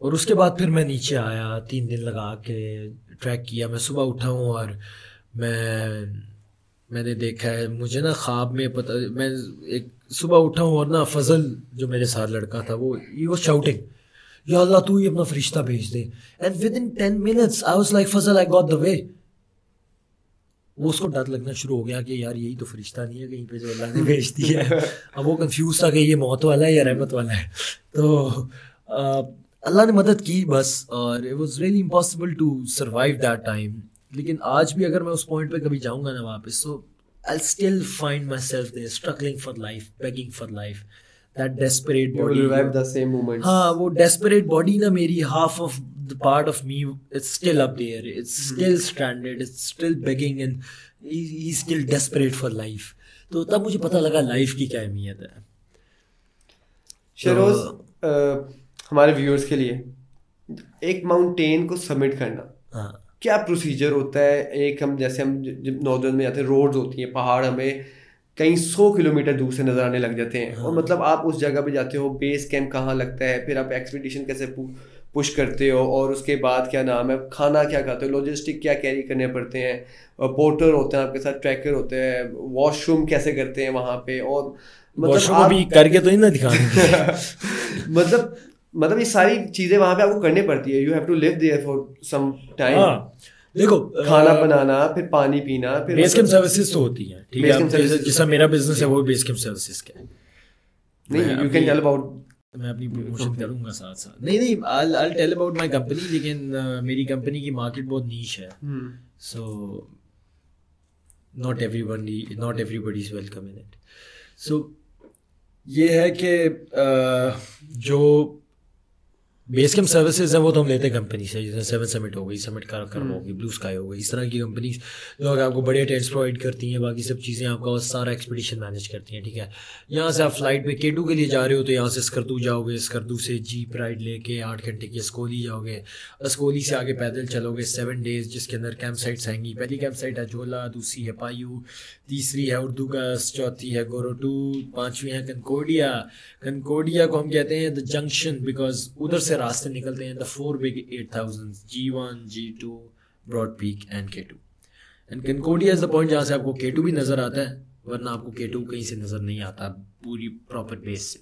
और उसके बाद फिर मैं नीचे आया, 3 दिन लगा के ट्रैक किया। मैं सुबह उठा हूँ और मैंने देखा है, मुझे ना ख्वाब में पता, मैं एक सुबह उठा हूँ और ना फजल जो मेरे साथ लड़का था वो ही वाज शाउटिंग, या अल्लाह तू ही अपना फरिश्ता भेज दे, and within 10 minutes I was like फजल आई गॉट द वे। वो उसको डर लगना शुरू हो गया कि यार यही तो फरिश्ता नहीं है कहीं पे जो अल्लाह ने भेज दिया है। अब वो कंफ्यूज था कि ये मौत वाला है या रहमत वाला है। तो अल्लाह ने मदद की बस, और it was really impossible to survive that time. लेकिन आज भी अगर मैं उस पॉइंट पे कभी जाऊंगा ना वापस, तो I still find myself there struggling for life, begging for life, that desperate body, revive the same moments. हाँ, वो डेस्परेट बॉडी ना, मेरी half of the part of me it's still up there, it's still stranded, it's still begging, and he is still desperate for life. तो तब मुझे पता लगा life की क्या अहमियत है। शरोज, हमारे व्यूअर्स के लिए एक माउंटेन को सबमिट करना, हाँ, क्या प्रोसीजर होता है? एक हम जैसे हम जब नॉर्दर्न में जाते हैं, रोड्स होती हैं, पहाड़ हमें कहीं 100 किलोमीटर दूर से नजर आने लग जाते हैं, और मतलब आप उस जगह पे जाते हो, बेस कैंप कहाँ लगता है, फिर आप एक्सपीडिशन कैसे पुश करते हो, और उसके बाद क्या नाम है, खाना क्या खाते हो, लॉजिस्टिक क्या कैरी करने पड़ते हैं, पोर्टर होते हैं आपके साथ, ट्रैकर होते हैं, वॉशरूम कैसे करते हैं वहाँ पे, और मतलब आप भी करके तो नहीं ना दिखाने मतलब ये सारी चीजें वहां पे आपको करनी पड़ती है। You have to live there for some time. देखो, खाना बनाना, फिर पानी पीना, फिर बेस कैंप सर्विसेज तो होती है, ठीक है, जैसा मेरा बिजनेस है वो बेस कैंप सर्विसेज का है। नहीं, यू कैन टेल अबाउट, मैं अपनी प्रमोशन करूंगा साथ साथ। नहीं, I'll tell about my company, लेकिन मेरी कंपनी की मार्केट बहुत नीश है, so not everybody is welcome in it। so ये है कि जो बेस कैंप सर्विसेज है वो तो हम लेते हैं कंपनी से, जैसे 7 समिट हो गई, समिट कर्म हो गई, ब्लू स्काई हो गई, इस तरह की कंपनी जो आपको बड़े टेंट्स प्रोवाइड करती हैं, बाकी सब चीज़ें आपका सारा एक्सपीडिशन मैनेज करती हैं, ठीक है। यहाँ से आप फ्लाइट पे K2 के लिए जा रहे हो तो यहाँ से स्कर्दू जाओगे, स्कर्दू से जीप राइड लेके 8 घंटे की अस्कोली जाओगे, अस्कोली से आगे पैदल चलोगे 7 डेज, जिसके अंदर कैंप साइट्स आएंगी। पहली कैंप साइट है जोला, दूसरी है पायू, तीसरी है उर्दूगस, चौथी है गोरोटू, 5वीं है कनकोडिया। कनकोडिया को हम कहते हैं द जंक्शन, बिकॉज उधर से रास्ते निकलते हैं the 4 big 8000, G1, G2, Broad Peak and K2। And Concordia is the point जहाँ से आपको K2 भी नज़र आता है, वरना आपको K2 कहीं से नज़र नहीं आता पूरी प्रॉपर बेस से।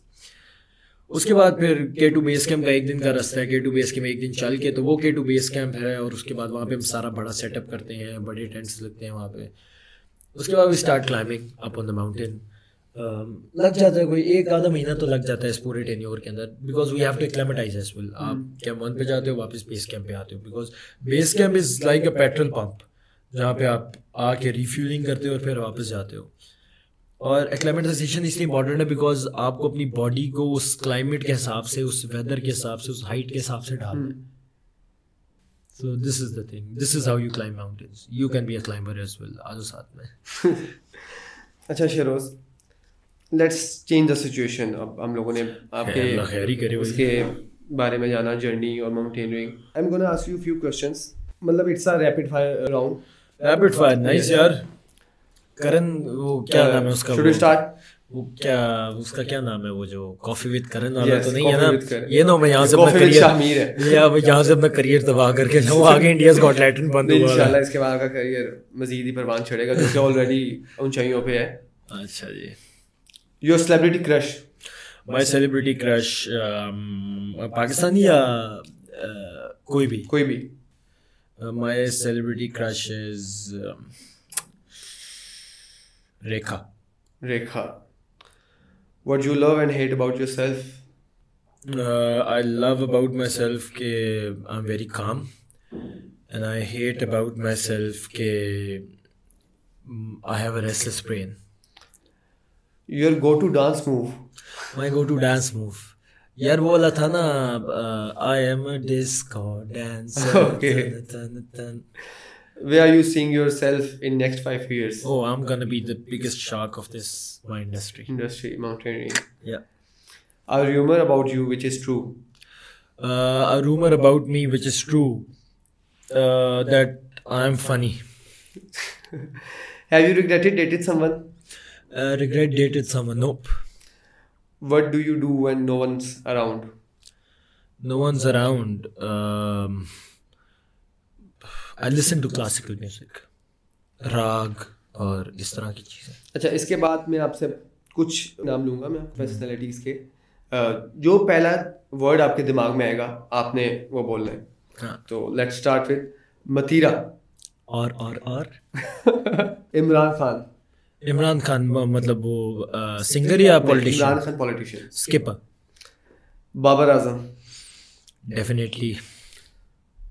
उसके बाद फिर K2 बेस कैंप का 1 दिन का रास्ता है, K2 बेस कैंप 1 दिन चल के, तो वो K2 बेस कैंप है, और उसके बाद वहाँ पे हम सारा बड़ा सेटअप करते हैं, बड़े टेंट्स लगते हैं वहाँ पे। उसके बाद we start climbing up on the mountain. लग जाता है कोई 1 आधा महीना तो लग जाता है इस पूरे टेन्योर के अंदर, because we have to acclimatize as well. आप कैंप 1 पे जाते हो, वापस बेस कैंप पे आते हो, because base camp is like a petrol pump जहाँ पे आप आके रिफ्यूलिंग करते हो और फिर वापस जाते हो। और एक्लेमेटाइजेशन इसलिए इंपॉर्टेंट है बिकॉज आपको अपनी बॉडी को उस क्लाइमेट के हिसाब से, उस वेदर के हिसाब से, उस हाइट के हिसाब से डालना है। So this is the thing, this is how you climb mountains. You can be a climber as well. आ जाओ साथ में। अच्छा Sheroz, let's change the situation. अब हम लोगों ने आपके उसके बारे में जाना, जर्नी और mountaineering. I am gonna ask you few questions, मतलब it's a rapid fire round. Rapid fire, nice यार। करण, वो क्या नाम है उसका? Should we start? वो क्या, उसका क्या नाम है वो जो कॉफी विद करण वाला? तो नहीं है ना ये? नो, मैं यहाँ से अपना करियर तबाह करके जाऊँ आगे। इंडियाज़ गॉट टैलेंट बंद हुआ, इंशाल्लाह इसके बाद का करियर मजीद ही परवान चढ़ेगा, जो कि ऑलरेडी ऊंचाइयों पे है। अच्छा जी। Your celebrity crush? My celebrity crush Pakistani या कोई भी? My celebrity crush is Rekha. What do you love and hate about yourself? I love about myself के I'm very calm, and I hate about myself के I have a restless brain. Your go-to dance move? My go-to dance move, यार वो वाला था ना, I am a disco dancer. Okay. Where are you seeing yourself in next 5 years? Oh, I'm gonna be the biggest shark of this my industry, mountaineering. Yeah. A rumor about you which is true? A rumor about me which is true, that I'm funny. Have you dated someone? Regret dated someone? Nope. What do you do when no one's around? No one's around. I listen to classical music, राग और इस तरह की चीज़ें। अच्छा, इसके बाद मैं आपसे कुछ नाम लूँगा मैं पर्सनैलिटीज़ के, जो पहला वर्ड आपके दिमाग में आएगा आपने वो बोलना है। हाँ। तो लेट्स स्टार्ट विद मतीरा। और इमरान खान मतलब वो सिंगर या politician? Imran Khan politician. Skipper. Babar Azam. Definitely.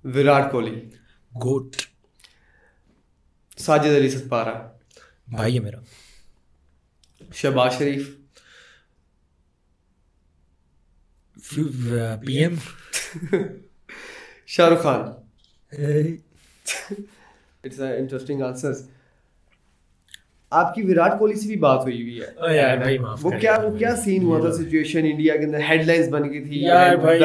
Virat Kohli. GOAT. Sajid Ali Sadpara. भाई है मेरा। Shahbaz Sharif. PM। Shahrukh Khan. It's interesting answers. आपकी विराट कोहली से भी बात हुई है यार भाई, माफ वो क्या सीन हुआ था? सिचुएशन इंडिया के अंदर हेडलाइंस बन गई थी यार भाई,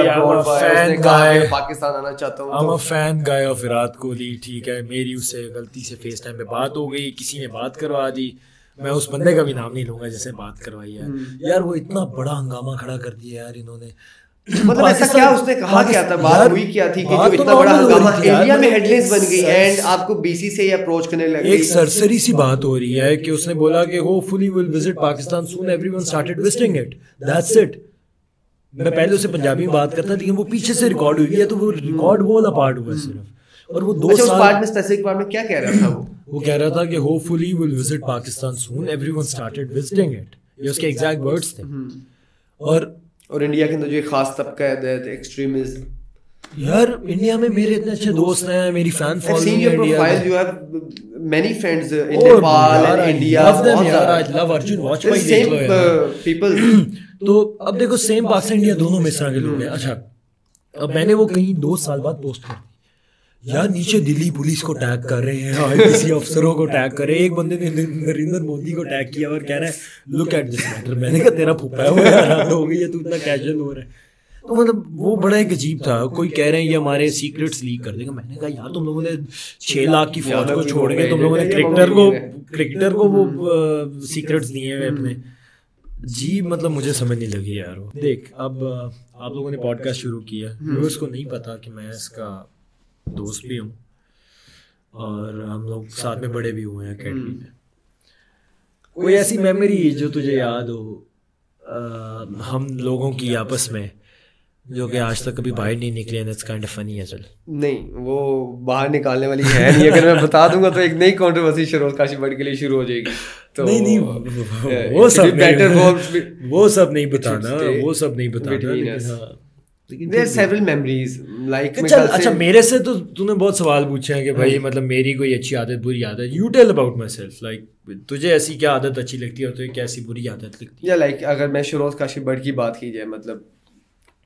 पाकिस्तान आना चाहता हूँ। I'm a fan guy of Virat Kohli. ठीक है, मेरी उससे गलती से फेस टाइम पे बात हो गई, किसी ने बात करवा दी। मैं उस बंदे का भी नाम नहीं लूंगा जिसने बात करवाई है। यार वो इतना बड़ा हंगामा खड़ा कर दिया यार इन्होंने। मतलब ऐसा क्या उसने कहा क्या था? बात हुई क्या थी कि जो इतना बड़ा हंगामा इंडिया में हेडलाइंस बन गई एंड आपको बीसी से अप्रोच करने लगे? एक सरसरी सी बात हो रही है कि उसने बोला कि hopefully will visit Pakistan soon, everyone started visiting it, that's it. मैं पहले उसे पंजाबी में बात करता, लेकिन वो पीछे से रिकॉर्ड हुई है, तो वो रिकॉर्ड वो वाला पार्ट हुआ सिर्फ। और वो 2 साल पार्ट में, स्पेसिफिक पार्ट में क्या कह रहा था वो कह रहा था कि hopefully will visit Pakistan soon, everyone started visiting it. ये उसके एग्जैक्ट वर्ड्स थे। और इंडिया के अंदर जो खास तबका है एक्सट्रीमिज्म। यार इंडिया में मेरे इतने अच्छे दोस्त हैं, मेरी फैन फॉलोइंग है इंडिया में। You have many friends in Nepal and India. Love them यार, I love Arjun Vajpayee, देख लो यार। people. तो अब देखो, सेम पाकिस्तान इंडिया दोनों में इस तरह के लोग हैं। अच्छा, अब मैंने वो कहीं 2 साल बाद पोस्ट कर दी यार, नीचे दिल्ली पुलिस को टैग कर रहे हैं, IPC अफसरों को टैग कर रहे हैं। एक बंदे ने नरेंद्र मोदी को टैग किया और कह रहा है लुक एट दिस मैटर। मैंने कहा तेरा फूफा है वो यार, हो गई है, तू इतना कैजुअल हो रहा है। तो मतलब वो बड़ा एक अजीब था। कोई कह रहे हैं ये हमारे सीक्रेट्स लीक कर देगा। मैंने कहा यार तुम लोगों ने 6 लाख की फौज को छोड़ के तुम लोगों ने क्रिकेटर को वो सीक्रेट्स दिए हैं अपने। जी मतलब मुझे समझ नहीं लगी यार वो। देख, अब आप लोगों ने पॉडकास्ट शुरू किया, व्यूअर्स को नहीं पता कि मैं इसका दोस्त भी हूँ और हम लोग साथ में बड़े भी हुए हैं अकेडमी में। कोई ऐसी मेमोरी जो तुझे याद हो हम लोगों की आपस में जो कि आज तक कभी बाहर नहीं निकले, and it's kind of funny as well. नहीं, वो बाहर निकालने वाली है नहीं। अगर मैं बता दूंगा तो एक नई कंट्रोवर्सी शरोज काशी भट्ट के लिए शुरू हो जाएगी। तो नहीं वो सब नहीं बताना, वो सब नहीं बताना। There are several memories, like अच्छा मेरे से तो तूने बहुत सवाल पूछे हैं कि भाई मतलब मेरी कोई अच्छी आदत बुरी आदत। You tell about myself, like तुझे ऐसी क्या आदत अच्छी लगती है और तुझे क्या ऐसी बुरी आदत लगती है? या लाइक अगर मैं शरोज काशी भट्ट की बात की जाए, मतलब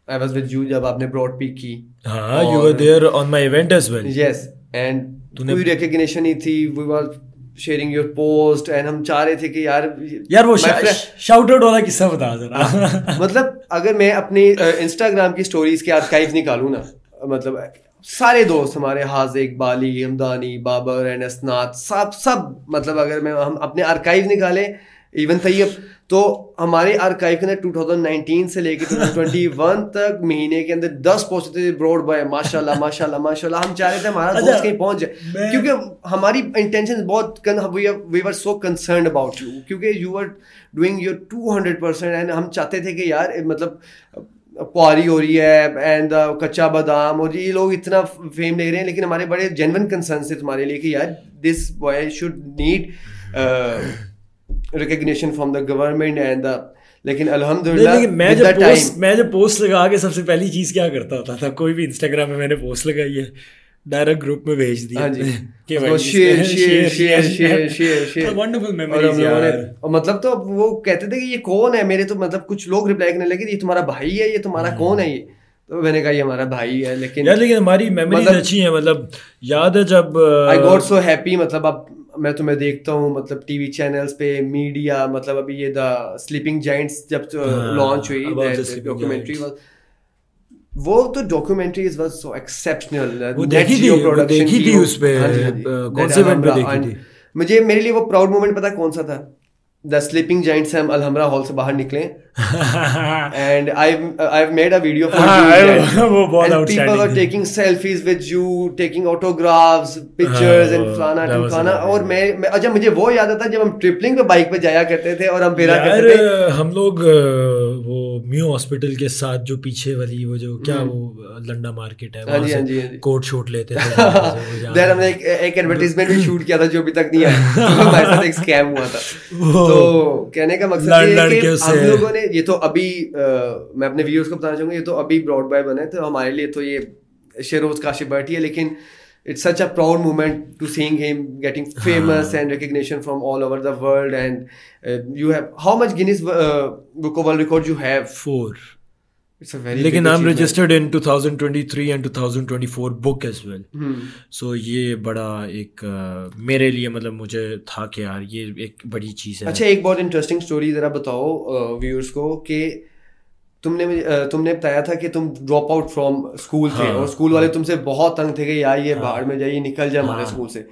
I was with you जब आपने ब्रॉड पीक की। हाँ, you were there on my event as well. Yes, and कोई recognition नहीं थी। We were sharing your post and हम चाह रहे थे कि यार वो शाउट आउट वाला किस्सा बता जरा। मतलब अगर मैं अपनी इंस्टाग्राम की स्टोरीज के आर्काइव निकालूं ना, मतलब सारे दोस्त हमारे, हाजिक, इकबाली, हमदानी, बाबर एंड असनाद, सब मतलब अगर हम अपने आर्काइव निकालें, इवन तैयब, तो हमारे आर्काइव के अंदर 2019 से लेकर 2021 तक महीने के अंदर 10 पोस्ट थे ब्रॉड बॉय। माशाल्लाह माशाल्लाह माशाल्लाह। हम चाह रहे थे हमारा दोस्त कहीं पहुंच जाए, क्योंकि हमारी इंटेंशन बहुत we were so concerned about you, क्योंकि you are doing your 200% and हम चाहते थे कि यार मतलब पुआरी हो रही है एंड कच्चा बादाम, और ये लोग इतना फेम ले रहे हैं, लेकिन हमारे बड़े जेन्युइन कंसर्न थे तुम्हारे लिए कि यार this boy should need recognition from the government and लेकिन अल्हम्दुलिल्लाह मैं जब पोस्ट लगा के सबसे पहली चीज क्या करता होता था, कोई भी इंस्टाग्राम में मैंने पोस्ट लगाई है, डायरेक्ट ग्रुप में भेज दिया कि शेयर वंडरफुल मेमोरीज यार। मतलब तो वो कहते थे कि ये कौन है, मेरे तो मतलब कुछ लोग रिप्लाई करने लगे ये तुम्हारा भाई है, ये तुम्हारा कौन है ये, तो मैंने कहा ये हमारा भाई है। लेकिन हमारी मेमोरीज अच्छी हैं। मतलब याद है जब आई गॉट सो हैप्पी, मतलब अब मैं तुम्हें देखता हूँ मतलब टीवी चैनल्स पे, मीडिया, मतलब अभी ये द स्लीपिंग जायंट्स जब लॉन्च हुई डॉक्यूमेंट्री, वो तो डॉक्यूमेंट्री वाज सो एक्सेप्शनल। वो देखी थी उस पे, कौन से इवेंट पे देखी थी? मुझे मेरे लिए वो प्राउड मोमेंट पता कौन सा था? द स्लीपिंग जायंट्स से हम अलहमरा हॉल से बाहर निकले and I've made a video for you वो बहुत and people were taking selfies with you, taking autographs, pictures and फलाना ठिकाना। और मैं अच्छा मुझे वो याद आता जब हम ट्रिपलिंग पे बाइक पे जाया करते थे और हम फिरा करते थे। हम लोग वो म्यू हॉस्पिटल के साथ जो पीछे वाली वो जो क्या वो लंडा मार्केट है, वहाँ से कोट शूट लेते थे। देन हमने एक एडवर्टाइजमेंट भी शूट किया था जो अभी तक नहीं आया। हमारे साथ एक स्कैम हुआ था। तो कहने का मकसद ये है कि हम लोगों ने ये तो अभी मैं अपने व्यूअर्स को बताना चाहूंगा, ये तो अभी ब्रॉड बॉय बने, तो हमारे लिए तो ये शेरोज काशी भट्ट है, लेकिन it's such a proud moment to seeing him getting famous and recognition from all over the world. And you have how much Guinness Book of World Records you have? 4. It's a very लेकिन I'm registered in 2023 and 2024 book as well. So ये बड़ा एक मेरे लिए मतलब मुझे था कि यार ये एक बड़ी चीज़ है। अच्छा एक बहुत इंटरेस्टिंग स्टोरी ज़रा बताओ व्यूअर्स को कि तुमने बताया था कि तुम ड्रॉप आउट फ्रॉम स्कूल थे और स्कूल वाले तुमसे बहुत तंग थे कि यार ये बाहर में जाइए, निकल जाए हमारे स्कूल से।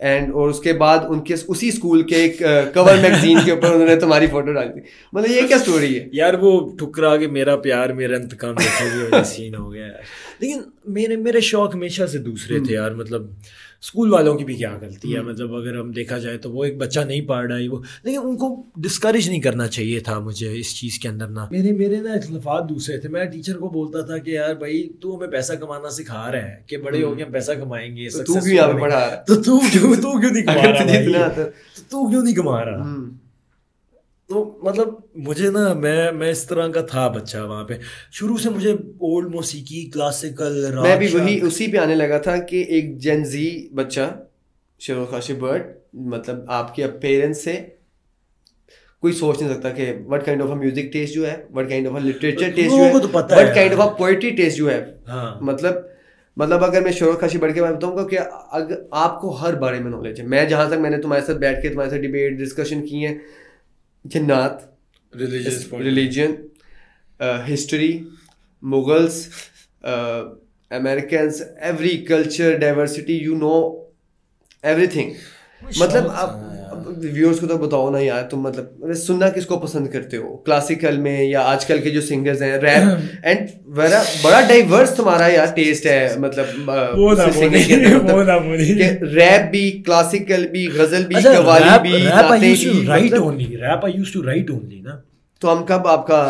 एंड और उसके बाद उनके उसी स्कूल के एक कवर मैगजीन के ऊपर उन्होंने तुम्हारी फोटो डाल दी। मतलब ये क्या स्टोरी है यार? वो ठुकरा के मेरा प्यार मेरा इंतकाम देखने सीन हो गया यार। लेकिन मेरे शौक हमेशा से दूसरे थे यार। मतलब स्कूल वालों की भी क्या गलती है, मतलब अगर हम देखा जाए तो वो एक बच्चा नहीं पढ़ रहा है वो, लेकिन उनको डिस्करेज नहीं करना चाहिए था मुझे इस चीज़ के अंदर ना। मेरे ना इख्तलाफात दूसरे थे। मैं टीचर को बोलता था कि यार भाई तू हमें पैसा कमाना सिखा रहा है कि बड़े हो गए हम पैसा कमाएंगे, तो तू क्यों यहाँ पे पढ़ा रहा है? तो तू क्यों नहीं कमा रहा? तू क्यों नहीं कमा रहा? तो मतलब मुझे ना मैं इस तरह का था बच्चा वहाँ पे। शुरू से मुझे ओल्ड मौसीकी, क्लासिकल, मैं भी वही उसी पे आने लगा था कि एक जेन जी बच्चा शेरोज काशी भट्ट, मतलब आपके पेरेंट्स से कोई सोच नहीं सकता कि what kind of a music taste you have, what kind of a literature taste you have, what kind of a poetry taste you have. मतलब अगर मैं शेरोज काशी भट्ट के बारे में बताऊंगा कि अगर आपको हर बारे में नॉलेज है। मैं जहाँ तक मैंने तुम्हारे साथ बैठ के तुम्हारे साथ डिबेट डिस्कशन की है, जन्नत, religion, history, Mughals, Americans, every culture, diversity, you know everything. मतलब आप व्यूअर्स को तो बताओ ना यार, तुम मतलब सुनना किसको पसंद करते हो, क्लासिकल में या आजकल के जो सिंगर्स हैं, रैप एंड बड़ा डाइवर्स तुम्हारा यार टेस्ट है। मतलब रैप भी, क्लासिकल भी, गजल भी, कव्वाली भी। Rap I used to write only ना। तो हम कब आपका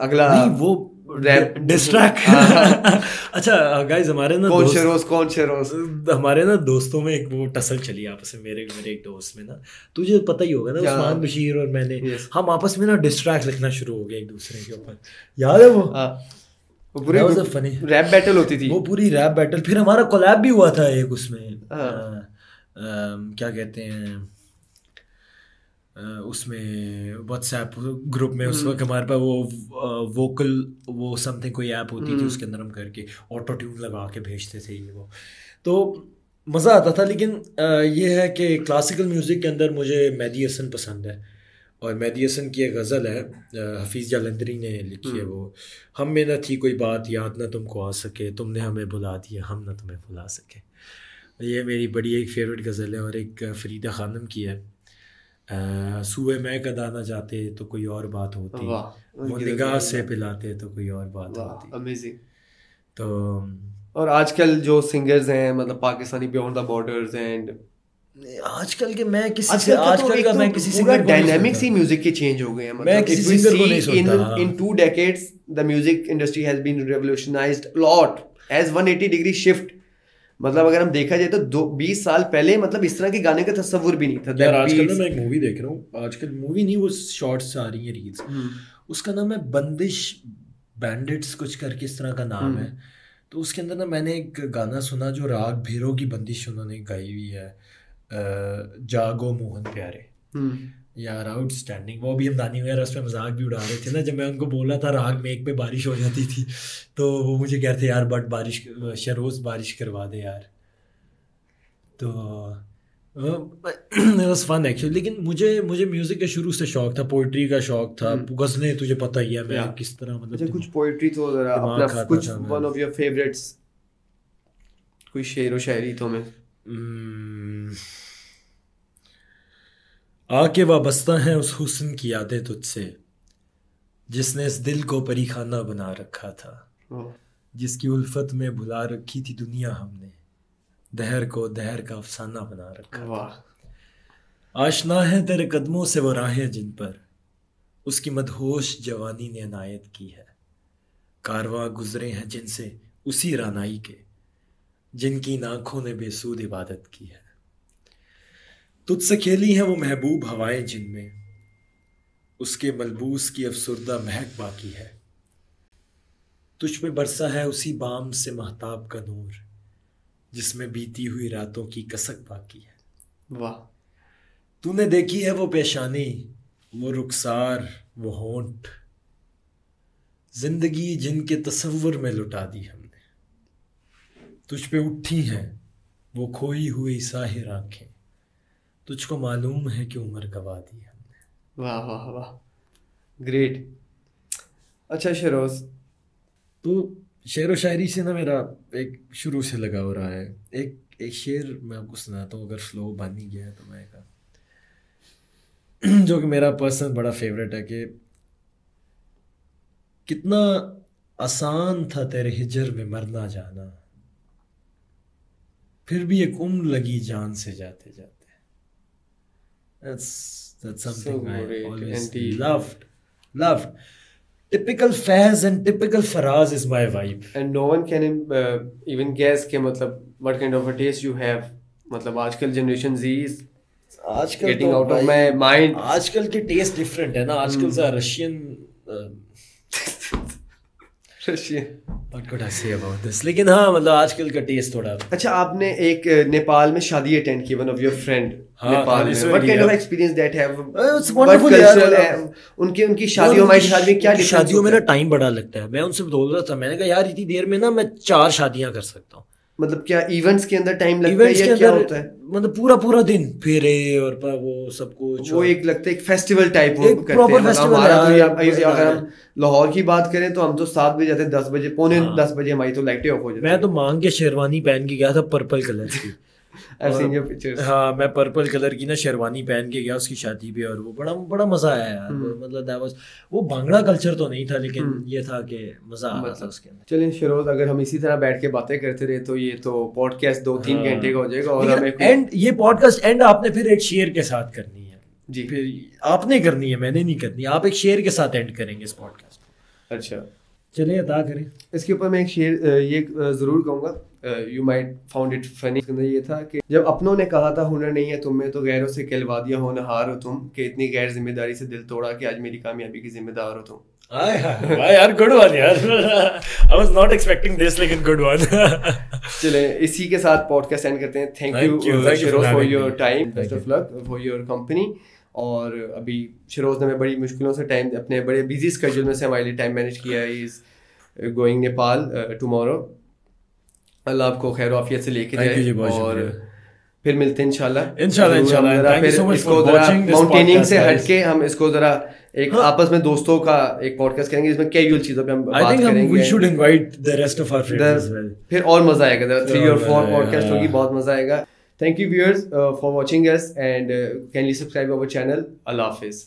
अगला नहीं वो रैप डिस्ट्रैक्ट अच्छा गाइस हमारे ना कौन शेरोस हमारे ना दोस्तों में एक वो टसल चली आपस में, मेरे एक दोस्त में ना, तुझे पता ही होगा ना, उस्मान बशीर और मैंने हम आपस में ना डिस्ट्रैक्ट लिखना शुरू हो गए एक दूसरे के ऊपर, याद है वो पूरी फनी रैप बैटल होती थी, वो पूरी रैप बैटल। फिर हमारा कोलैब भी हुआ था एक उसमें, क्या कहते हैं उसमें व्हाट्सएप ग्रुप में, उस वक्त हमारे पास वो वोकल वो समथिंग कोई ऐप होती थी, उसके अंदर हम करके ऑटो ट्यून लगा के भेजते थे ये वो, तो मज़ा आता था। लेकिन ये है कि क्लासिकल म्यूज़िक के अंदर मुझे मेहदी हसन पसंद है, और मेहदी हसन की एक गज़ल है हफीज़ जालंधरी ने लिखी है, वो हम में न थी कोई बात याद ना तुमको आ सके, तुमने हमें बुला दिया हम ना तुम्हें भुला सके। ये मेरी बड़ी एक फेवरेट गज़ल है, और एक फरीदा खानम की है, सुबह मैं कदा ना जाते तो कोई और बात होती, वो निगाह से पिलाते तो कोई और बात होती। अमेजिंग। तो और आजकल जो सिंगर्स हैं मतलब Pakistani beyond the borders and आजकल के मैं किसी सिंगर डायनामिक्स ही म्यूजिक के चेंज हो गए हैं, मैं किसी सिंगर को नहीं सुनता। In 2 decades the music industry has been revolutionised a lot as 180 degree shift. मतलब अगर हम देखा जाए तो 20 साल पहले मतलब इस तरह के गाने का तस्वुर भी नहीं था। यार आजकल ना मैं एक मूवी देख रहा हूँ, आजकल मूवी नहीं वो शॉर्ट्स आ रही हैं रील्स, उसका नाम है बंदिश बैंडिट्स कुछ करके इस तरह का नाम है। तो उसके अंदर ना मैंने एक गाना सुना जो राग भीरों की बंदिश उन्होंने गाई हुई है, जागो मोहन प्यारे, यार आउटस्टैंडिंग। वो भी हम दानी वगैरह उस पर मजाक भी उड़ा रहे थे ना, जब मैं उनको बोला था राग मेघ पे बारिश हो जाती थी, तो वो मुझे कहते यार बट बारिश शरोज़ बारिश करवा दे यार। तो it was fun actually। लेकिन मुझे म्यूजिक का शुरू से शौक था, पोइट्री का शौक था, गज़लें तुझे पता ही है मैं किस तरह मतलब कुछ पोइट्री तो जरा अपना कुछ वन ऑफ योर फेवरेट्स कोई शेर व शायरी तो मैं आके वाबस्ता है उस हुस्न की यादें तुझसे, जिसने इस दिल को परीखाना बना रखा था, जिसकी उल्फत में भुला रखी थी दुनिया हमने, दहर को दहर का अफसाना बना रखा था। आशना है तेरे कदमों से वो राहें जिन पर उसकी मदहोश जवानी ने इनायत की है, कारवां गुजरे हैं जिनसे उसी रानाई के, जिनकी आँखों ने बेसूद इबादत की है। तुझसे खेली हैं वो महबूब हवाएं जिनमें उसके मलबूस की अफसुर्दा महक बाकी है, तुझ पे बरसा है उसी बाम से महताब का नूर, जिसमें बीती हुई रातों की कसक बाकी है। वाह। तूने देखी है वो पेशानी, वो रुखसार, वो होंठ, जिंदगी जिनके तसव्वुर में लुटा दी हमने, तुझ पे उठी हैं वो खोई हुई साहिर आंखें, तुझको मालूम है कि उम्र गवा दी हमने। वाह वाह वाह, ग्रेट। अच्छा शरोज, तो शेर व शायरी से ना मेरा एक शुरू से लगा हो रहा है। एक शेर मैं आपको सुनाता हूँ, अगर फ्लो बन ही गया है तो मैं का जो कि मेरा पर्सनल बड़ा फेवरेट है कि कितना आसान था तेरे हिजर में मरना जाना, फिर भी एक उम्र लगी जान से जाते जाते। That's something I always loved. Typical Faz and typical Faraz is my vibe. And no one can even guess के मतलब what kind of a taste you have. मतलब आजकल generation Z is getting out of my mind. आजकल के taste different है ना, आजकल सा Russian What could I say about this? लेकिन हाँ मतलब आजकल का टेस्ट थोड़ा। अच्छा, आपने एक नेपाल में शादी अटेंड की, one of your friend Nepal में, what kind of experience that have? It's wonderful यार। उनकी शादियों हमारी शादी में क्या शादियों में ना टाइम बड़ा लगता है। मैं उनसे बोल रहा था, मैंने कहा यार इतनी देर में ना मैं 4 शादियां कर सकता हूँ। मतलब क्या इवेंट्स के अंदर टाइम लगता है या क्या होता है? मतलब पूरा दिन फेरे और वो सब कुछ, वो एक लगता है एक फेस्टिवल टाइप वो करते हैं। हमारा तो अगर हम लाहौर की बात करें तो हम तो 7 बजे जाते हैं, 10 बजे पौने 10 बजे हमारी तो लाइटें ऑफ हो जाती है। मैं तो मांग के शेरवानी पहन के गया था पर्पल कलर की। I've seen your pictures. हाँ, मैं पर्पल कलर की ना शेरवानी पहन के गया उसकी शादी पे, और वो बड़ा मजा आया यार। मतलब that was, वो भांगड़ा कल्चर तो नहीं था, लेकिन ये था कि मजा आ रहा था उसके अंदर। चलिए शिरोज, अगर हम इसी तरह बैठ के बातें करते रहे तो ये तो पॉडकास्ट 2-3 घंटे का हो जाएगा। और हमें एंड ये पॉडकास्ट एंड आपने फिर एक शेर के साथ करनी है। जी। फिर आपने करनी है, मैंने नहीं करनी। आप एक शेर के साथ एंड करेंगे इस पॉडकास्ट। अच्छा चलिए अदा करें। इसके ऊपर मैं एक शेर ये ज़रूर कहूँगा, you might found it funny. ये था कि जब अपनों ने कहा था हुनर नहीं है तुम में, तो गैरों से कहलवा दिया होनहार हो तुम, कि इतनी गैर जिम्मेदारी से दिल तोड़ा कि आज मेरी कामयाबी की जिम्मेदार हो तुम। यार गुड वन यार। I was not expecting this, लेकिन गुड वन। चले इसी के साथ पॉडकास्ट एंड करते हैं। Thank you शिरोज for your time, best of luck for your company. और अभी शिरोज ने बड़ी मुश्किलों से टाइम, अपने बड़े बिजी स्केड्यूल में से हमारे लिए टाइम मैनेज किया है। Is going Nepal tomorrow. अल्लाह आपको खैर आफियत से लेके जाए और फिर मिलते हैं इंशाल्लाह। फिर इसको जरा माउंटेनिंग से हटके हम इसको जरा एक आपस में दोस्तों का एक पॉडकास्ट करेंगे जिसमें कैजुअल चीजों पे हम बात करेंगे। we should invite the rest of our friends as well. फिर और मजा आएगा, 3 और 4 पॉडकास्ट होगी, बहुत मजा आएगा। Thank you viewers for watching us and kindly subscribe our channel. Allah Hafiz.